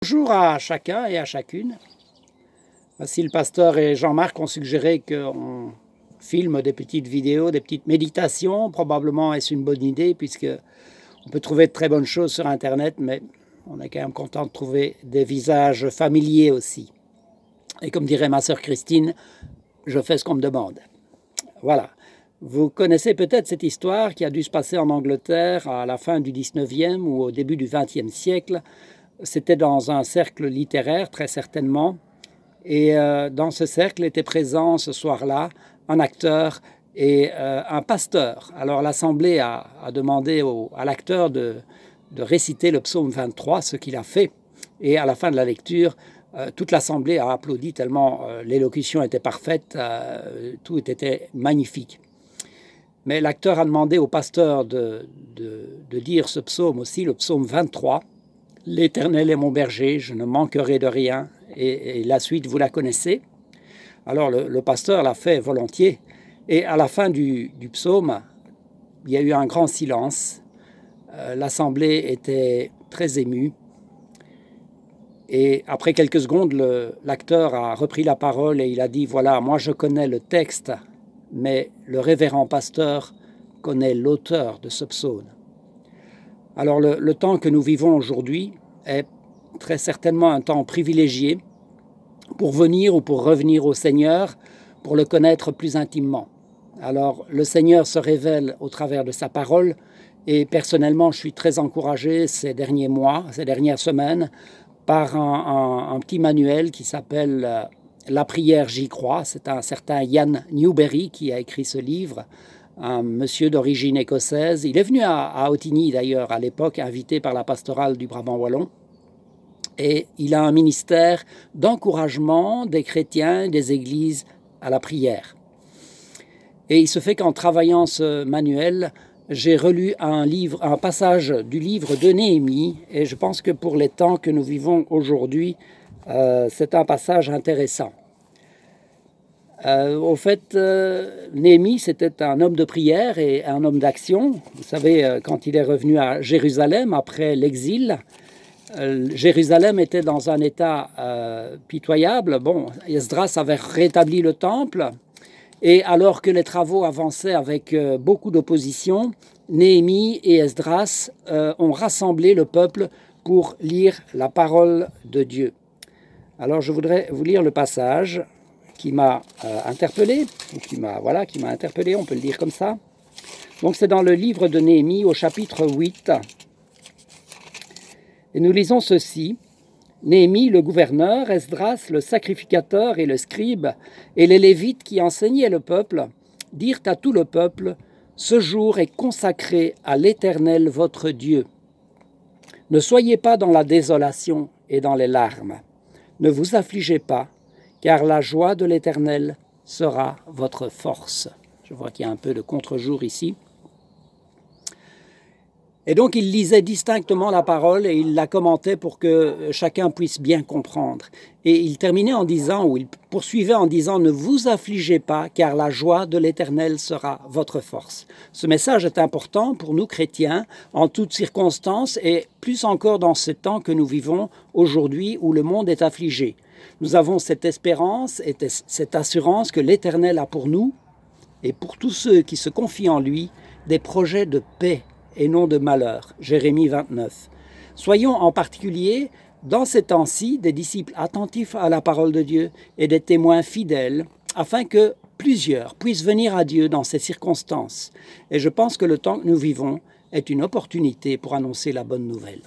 Bonjour à chacun et à chacune. Voici le pasteur et Jean-Marc ont suggéré qu'on filme des petites vidéos, des petites méditations. Probablement est-ce une bonne idée puisque on peut trouver de très bonnes choses sur Internet, mais on est quand même content de trouver des visages familiers aussi. Et comme dirait ma sœur Christine, je fais ce qu'on me demande. Voilà. Vous connaissez peut-être cette histoire qui a dû se passer en Angleterre à la fin du 19e ou au début du 20e siècle. C'était dans un cercle littéraire, très certainement. Et dans ce cercle était présent ce soir-là un acteur et un pasteur. Alors l'Assemblée a demandé à l'acteur de réciter le psaume 23, ce qu'il a fait. Et à la fin de la lecture, toute l'Assemblée a applaudi tellement l'élocution était parfaite, tout était magnifique. Mais l'acteur a demandé au pasteur de dire ce psaume aussi, le psaume 23. « L'Éternel est mon berger, je ne manquerai de rien ». Et la suite, vous la connaissez. Alors le pasteur l'a fait volontiers. Et à la fin du psaume, il y a eu un grand silence. L'Assemblée était très émue. Et après quelques secondes, l'acteur a repris la parole et il a dit « Voilà, moi je connais le texte, mais le révérend pasteur connaît l'auteur de ce psaume. » Alors le temps que nous vivons aujourd'hui est très certainement un temps privilégié pour venir ou pour revenir au Seigneur, pour le connaître plus intimement. Alors le Seigneur se révèle au travers de sa parole et personnellement je suis très encouragé ces derniers mois, ces dernières semaines par un petit manuel qui s'appelle « La prière, j'y crois ». C'est un certain Ian Newberry qui a écrit ce livre, un monsieur d'origine écossaise. Il est venu à Otigny d'ailleurs à l'époque, invité par la pastorale du Brabant wallon. Et il a un ministère d'encouragement des chrétiens, des églises à la prière. Et il se fait qu'en travaillant ce manuel, j'ai relu un passage du livre de Néhémie, et je pense que pour les temps que nous vivons aujourd'hui, c'est un passage intéressant. Au fait, Néhémie, c'était un homme de prière et un homme d'action. Vous savez, quand il est revenu à Jérusalem après l'exil, Jérusalem était dans un état pitoyable. Bon, Esdras avait rétabli le temple, et alors que les travaux avançaient avec beaucoup d'opposition, Néhémie et Esdras ont rassemblé le peuple pour lire la parole de Dieu. Alors je voudrais vous lire le passage qui m'a interpellé, on peut le dire comme ça. Donc c'est dans le livre de Néhémie au chapitre 8. Et nous lisons ceci. Néhémie, le gouverneur, Esdras, le sacrificateur et le scribe, et les Lévites qui enseignaient le peuple, dirent à tout le peuple, « Ce jour est consacré à l'Éternel votre Dieu. Ne soyez pas dans la désolation et dans les larmes. Ne vous affligez pas, car la joie de l'Éternel sera votre force. » Je vois qu'il y a un peu de contre-jour ici. Et donc il lisait distinctement la parole et il la commentait pour que chacun puisse bien comprendre. Et il terminait en disant, ou il poursuivait en disant « Ne vous affligez pas, car la joie de l'Éternel sera votre force. » Ce message est important pour nous chrétiens en toutes circonstances et plus encore dans ce temps que nous vivons aujourd'hui où le monde est affligé. Nous avons cette espérance et cette assurance que l'Éternel a pour nous et pour tous ceux qui se confient en lui des projets de paix et non de malheur. Jérémie 29. Soyons en particulier, dans ces temps-ci, des disciples attentifs à la parole de Dieu et des témoins fidèles, afin que plusieurs puissent venir à Dieu dans ces circonstances. Et je pense que le temps que nous vivons est une opportunité pour annoncer la bonne nouvelle.